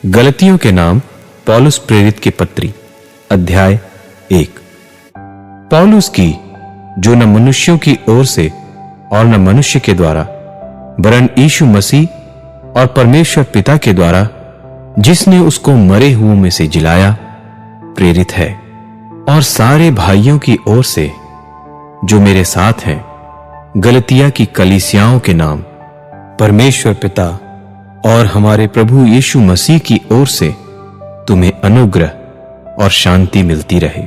गलतियों के नाम पौलुस प्रेरित की पत्री अध्याय 1। पौलुस की, जो न मनुष्यों की ओर से और न मनुष्य के द्वारा वरन यीशु मसीह और परमेश्वर पिता के द्वारा जिसने उसको मरे हुओं में से जिलाया प्रेरित है, और सारे भाइयों की ओर से जो मेरे साथ हैं गलतिया की कलीसियाओं के नाम परमेश्वर पिता और हमारे प्रभु यीशु मसीह की ओर से तुम्हें अनुग्रह और शांति मिलती रहे।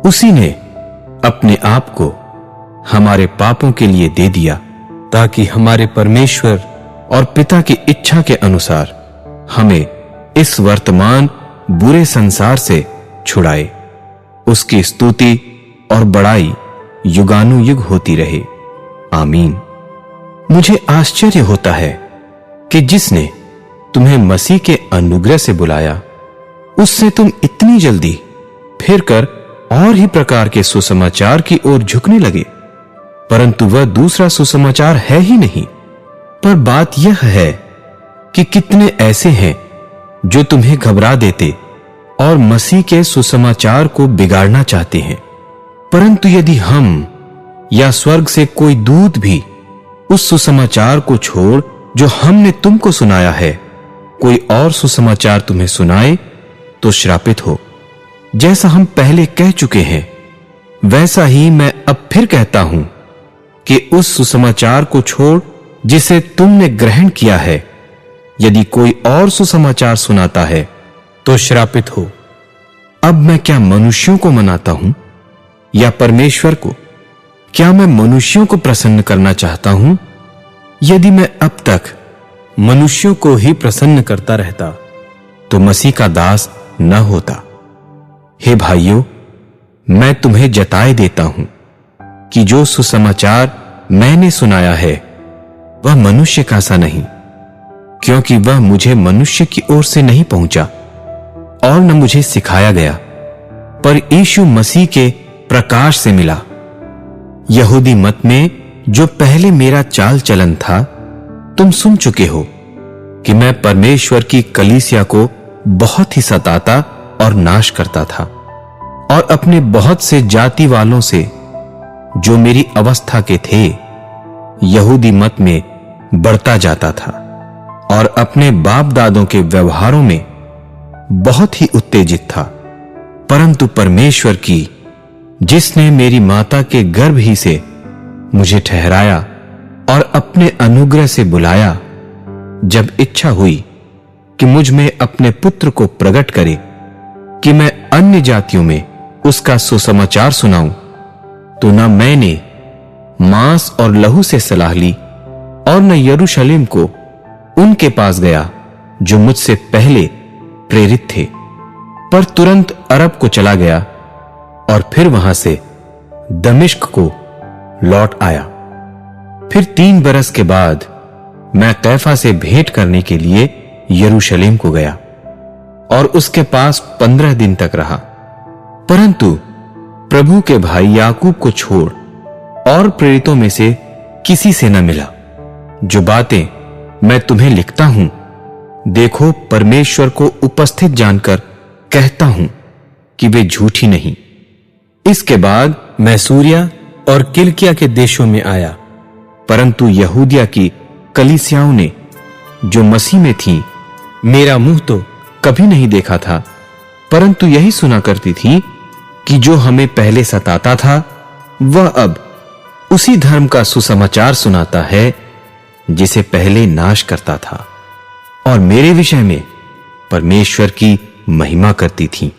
उसी ने अपने आप को हमारे पापों के लिए दे दिया, ताकि हमारे परमेश्वर और पिता की इच्छा के अनुसार हमें इस वर्तमान बुरे संसार से छुड़ाए। उसकी स्तुति और बड़ाई युगानुयुग होती रहे। आमीन। मुझे आश्चर्य होता है कि जिसने तुम्हें मसीह के अनुग्रह से बुलाया, उससे तुम इतनी जल्दी फिरकर और ही प्रकार के सुसमाचार की ओर झुकने लगे, परंतु वह दूसरा सुसमाचार है ही नहीं। पर बात यह है कि कितने ऐसे हैं जो तुम्हें घबरा देते और मसीह के सुसमाचार को बिगाड़ना चाहते हैं। परंतु यदि हम या स्वर्ग से कोई दूत भी उस सुसमाचार को छोड़ जो हमने तुमको सुनाया है, कोई और सुसमाचार तुम्हें सुनाए, तो श्रापित हो। जैसा हम पहले कह चुके हैं, वैसा ही मैं अब फिर कहता हूं कि उस सुसमाचार को छोड़ जिसे तुमने ग्रहण किया है, यदि कोई और सुसमाचार सुनाता है तो श्रापित हो। अब मैं क्या मनुष्यों को मनाता हूं या परमेश्वर को? क्या मैं मनुष्यों को प्रसन्न करना चाहता हूं? यदि मैं अब तक मनुष्यों को ही प्रसन्न करता रहता तो मसीह का दास न होता। हे भाइयों, मैं तुम्हें जताए देता हूं कि जो सुसमाचार मैंने सुनाया है वह मनुष्य का सा नहीं, क्योंकि वह मुझे मनुष्य की ओर से नहीं पहुंचा और न मुझे सिखाया गया, पर यीशु मसीह के प्रकाश से मिला। यहूदी मत में जो पहले मेरा चाल चलन था तुम सुन चुके हो कि मैं परमेश्वर की कलीसिया को बहुत ही सताता और नाश करता था, और अपने बहुत से जाति वालों से जो मेरी अवस्था के थे यहूदी मत में बढ़ता जाता था, और अपने बाप दादों के व्यवहारों में बहुत ही उत्तेजित था। परंतु परमेश्वर की, जिसने मेरी माता के गर्भ ही से मुझे ठहराया और अपने अनुग्रह से बुलाया, जब इच्छा हुई कि मुझ में अपने पुत्र को प्रकट करे कि मैं अन्य जातियों में उसका सुसमाचार सुनाऊं, तो न मैंने मांस और लहू से सलाह ली और न यरूशलेम को उनके पास गया जो मुझसे पहले प्रेरित थे, पर तुरंत अरब को चला गया और फिर वहां से दमिश्क को लौट आया। फिर 3 बरस के बाद मैं कैफा से भेंट करने के लिए यरूशलेम को गया और उसके पास 15 दिन तक रहा, परंतु प्रभु के भाई याकूब को छोड़ और प्रेरितों में से किसी से न मिला। जो बातें मैं तुम्हें लिखता हूं, देखो परमेश्वर को उपस्थित जानकर कहता हूं कि वे झूठी नहीं। इसके बाद मैं सूरिया और किलिकिया के देशों में आया, परंतु यहूदिया की कलीसियाओं ने जो मसीह में थी मेरा मुंह तो कभी नहीं देखा था, परंतु यही सुना करती थी कि जो हमें पहले सताता था वह अब उसी धर्म का सुसमाचार सुनाता है जिसे पहले नाश करता था, और मेरे विषय में परमेश्वर की महिमा करती थी।